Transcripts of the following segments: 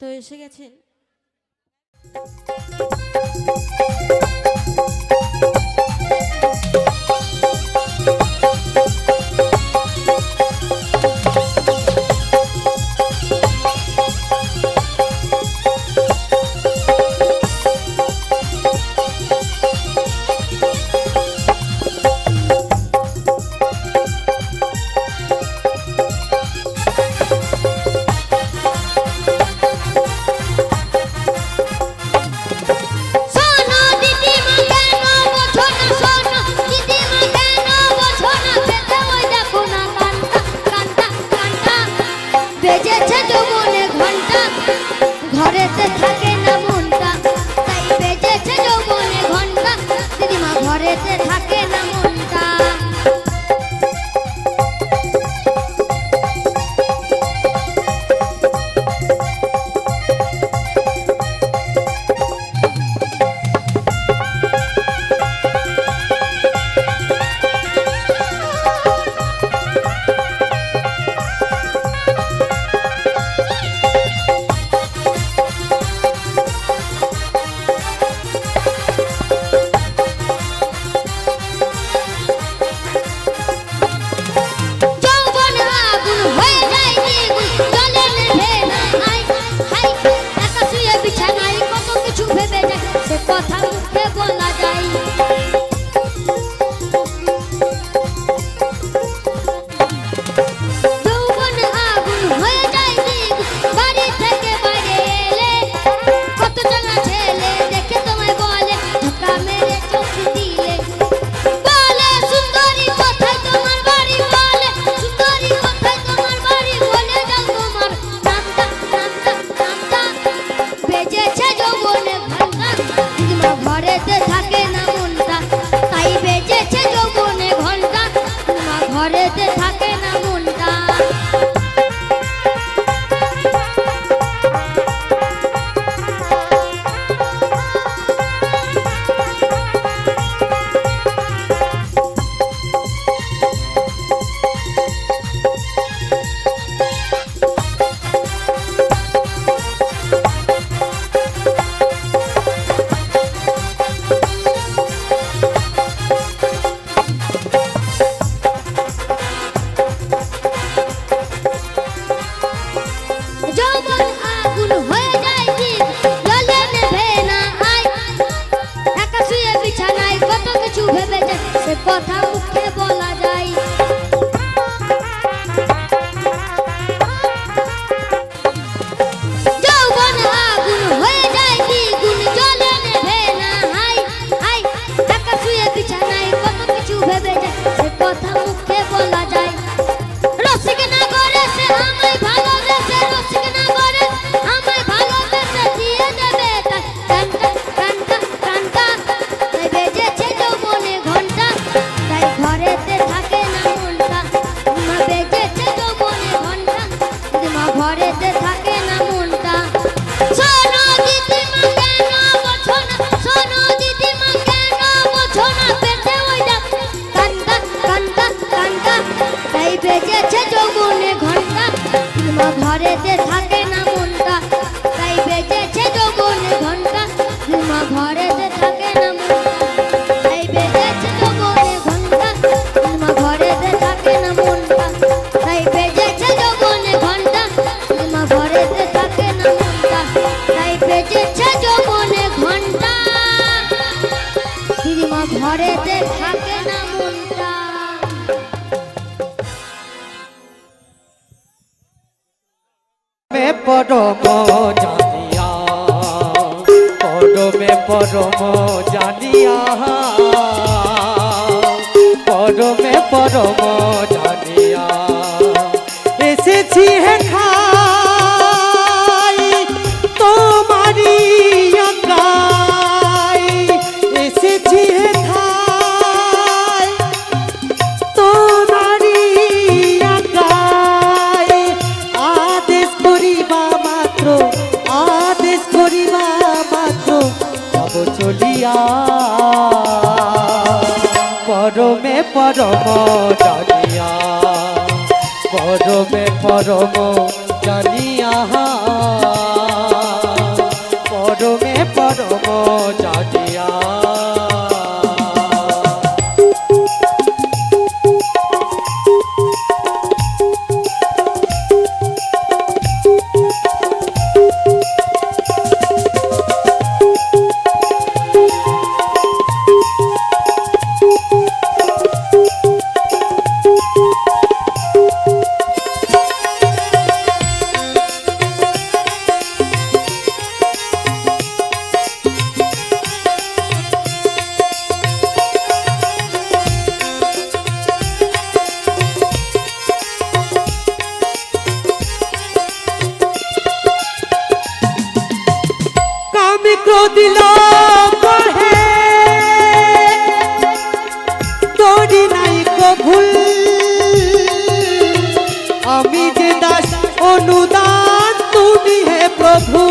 তো এসে গেছেন सोना दीदी আগুন হয়ে যায় ঠিক জলে নেভে না আয় একা শুয়ে বিছানায় কত কিছু ভেবে যায় সে কথা মুখে বলা যায় যৌবন আগুন হয়ে যায় দ্বিগুণ জলে নেভে না আয় আয় একা শুয়ে বিছানায় কত কিছু ভেবে যায় সে কথা মুখে বলা যায় রসিক না করে সে আমায় ভালোবেসে রসিক না করে আমায় ভালোবেসে দিয়ে দেবে তাই টানটা টানটা টানটা তাই বেজেছে যৌবনে ঘন্টা তাই ঘরেতে থাকে না মনটা মা বেজেছে যৌবনে ঘন্টা মা ঘরেতে থাকে না মনটা শোনো দিদিমা কেন বোঝো না শোনো দিদিমা কেন বোঝো না পেটে ওই ডাক কান্তা কান্তা কান্তা তাই বেজেছে যৌবনে ঘন্টা মা ঘরেতে থাকে না মনটা তাই বেজেছে যৌবনে ঘন্টা মা ঘরেতে থাকে না মনটা তাই বেজেছে যৌবনে ঘন্টা মা ঘরেতে থাকে না মনটা তাই বেজেছে যৌবনে ঘন্টা মা ঘরেতে থাকে না মনটা তাই বেজেছে যৌবনে ঘন্টা দিদিমা ঘরেতে থাকে না মনটা মে পরম জানিয়া পরমে পরম জানিয়া পরমে পরম জানিয়া এসেছি হে খাই তোমারি আকাই এসেছি হে খাই তোমারি আকাই আদেশ করিবা মাত্র আদেশ করিবা মাত্র যাব চলিয়া পরমে পরম জানিয়া পরমে পরম জানিয়া পরমে পরম জানিয়া দিল কহে তোরি নাই কো ভুল আমি যে দাস অনুদান তুমি হে প্রভু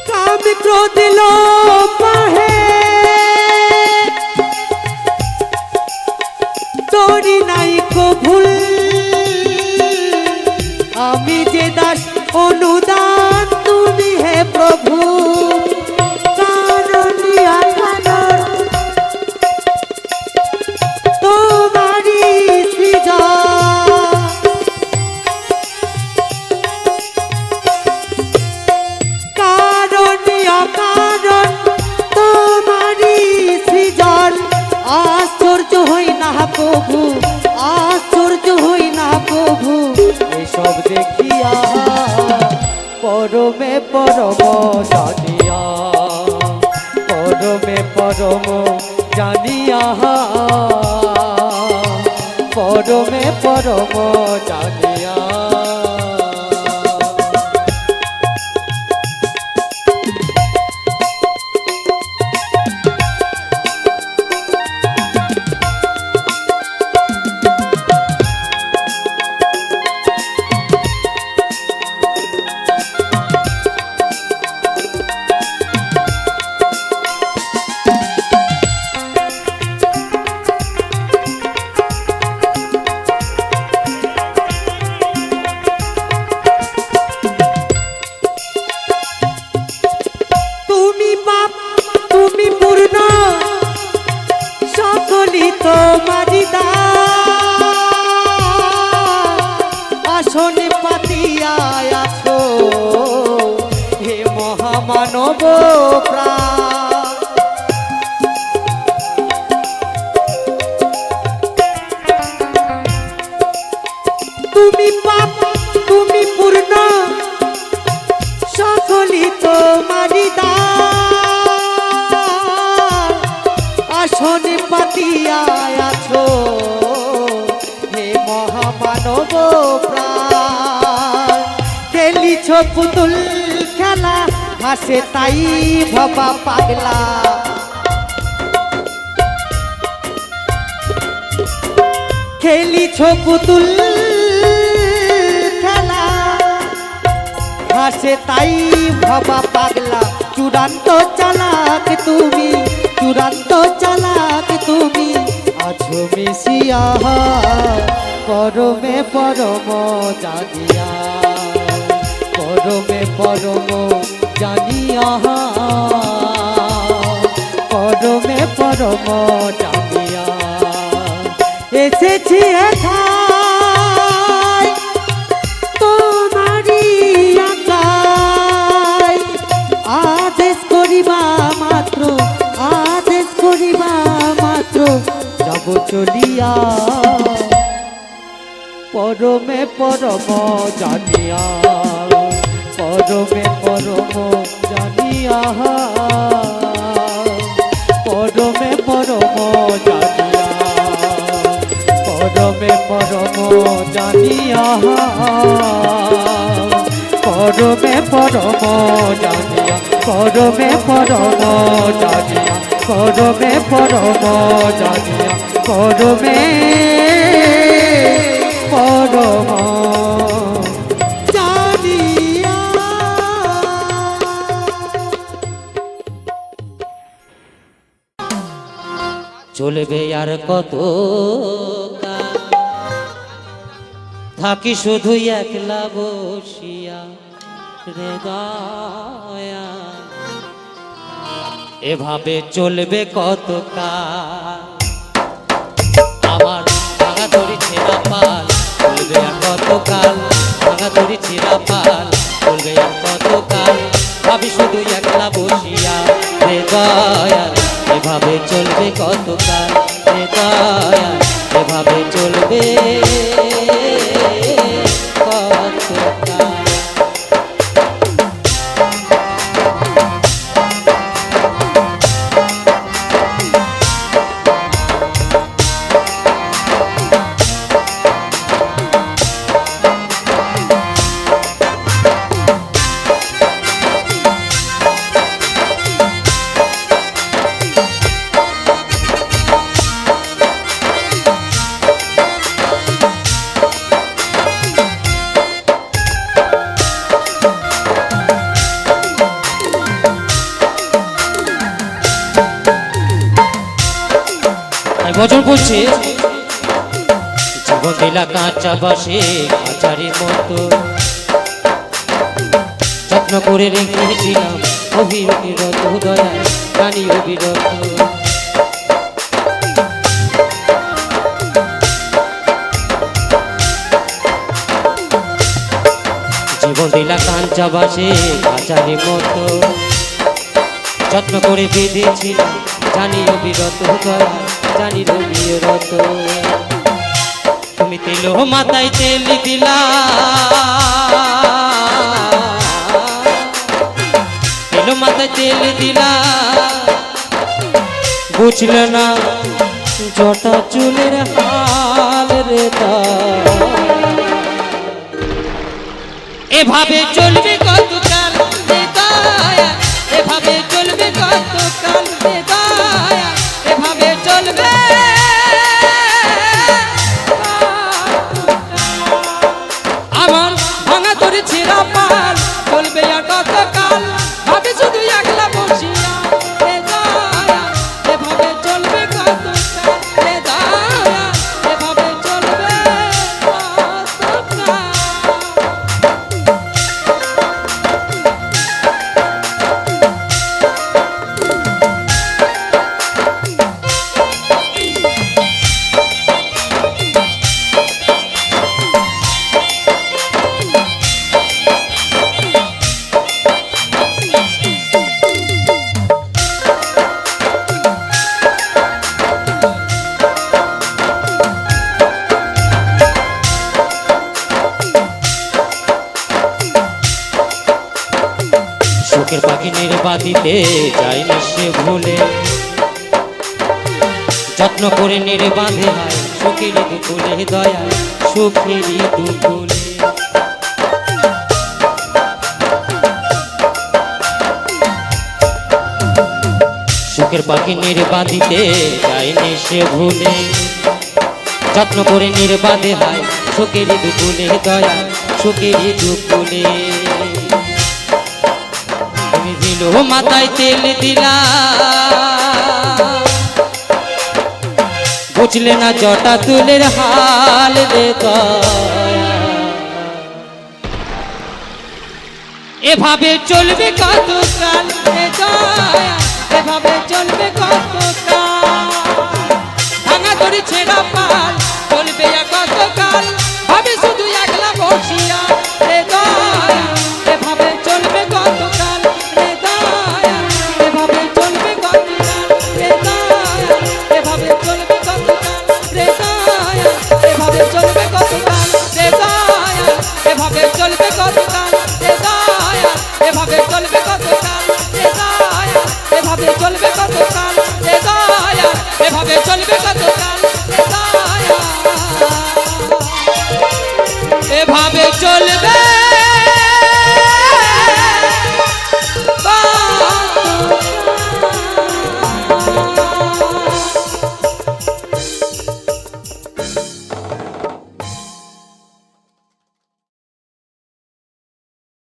কাম ক্রোধ লোভ কহে তোরি নাই কো ভুল আমি যে দাস অনুদান তুমি হে প্রভু কারণিয়া কারণ তোমারি সৃজন কারণিয়া কারণ তোমারি সৃজন আশ্চর্য হই না প্রভু আশ্চর্য হই না প্রভু এসব দেখিয়া পরমে পরম জানিয়া পরমে পরম জানিয়া পরমে পরম জানিয়া মানব প্রাণ। তুমি পাপ তুমি পূর্ণ সকলই তোমারি দান, আসনে পাতিয়া আছো হে মহামানব প্রাণ। খেলিছ পুতুল খেলা হাসে তাই ভাবা পাগলা, খেলিছ পুতুল খেলা হাসে তাই ভাবা পাগলা। চূড়ান্ত চালাক তুমি, চূড়ান্ত চালাক তুমি, আছো মিশিয়া পরমে পরম জানিয়া, পরমে পরম জানিয়া, পরমে পরম জানিয়া এসেছি এখায় তোমারি আজ্ঞায়, আদেশ করিবা মাত্র, আদেশ করিবা মাত্র যাব চলিয়া পরমে পরম জানিয়া, পরমে পরম জানিয়া, পরমে পরম জানিয়া, পরমে পরম জানিয়া, পরমে পরম জানিয়া, পরমে পরম জানিয়া, পরমে পরম জানিয়া, পরমে পরম জানিয়া। চলবে আর কত কাল, থাকি শুধু একলা বসিয়া রে দয়া, এভাবে চলবে কত কাল। আমার ভাঙা দড়ি ছেঁড়া পাল চলবে আর কত কাল, ভাঙা দড়ি ছেঁড়া পাল চলবে আর কত কাল, ভাবি শুধু একলা বসিয়া রে দয়া, এভাবে চলবে কত কাল রে দয়া, এভাবে চলবে কত কাল। ভজন বলছে জীবন দিলা কাঁচা বাসে আচারের মতো, যত্ন করে রেখেছিলাম অবিরত দয়া প্রাণী অবিরত। জীবন দিলা কাঁচা বাসে আচারের মতো, যত্ন করে বেঁধেছিলাম জানি অবিরত দয়া জানি অবিরত। তুমি তেল মাথায় তেল দিলা, তেল মাথায় তেল দিলা, বুঝল না জটা চুলের হাল রে দয়া, এভাবে চলবে কত কাল রে দয়া, এভাবে চলবে কত কাল রে দয়া, এভাবে চলবে আমার ভাঙা দড়ি ছেঁড়া পাল চলবে আর কত কাল, ভাবি শুধু একলা বসিয়া রে দয়া, এভাবে চলবে কত কাল রে দয়া, এভাবে চলবে কত কাল। পাখি নির্বাদিতে যায়নি সে ভুলে, যত্ন করে নির্বাধে হয় সুখেরই দুকুলে দয়া, সুখেরই দুকুলে। সুখের পাখি নির্বাদিতে যায়নি সে ভুলে, যত্ন করে নির্বাধে হয় সুখেরই দুকুলে দয়া, সুখেরই দুকুলে। তুমি দিল মাথায় তেল দিলা, বুঝলে না জটা তুলের হাল রে দয়া। এভাবে চলবে কত কাল রে দয়া, এভাবে চলবে কত কাল। ভাঙা দড়ি ছেঁড়া পাল চলবে কত কাল, ভাবে শুধু একলা বসি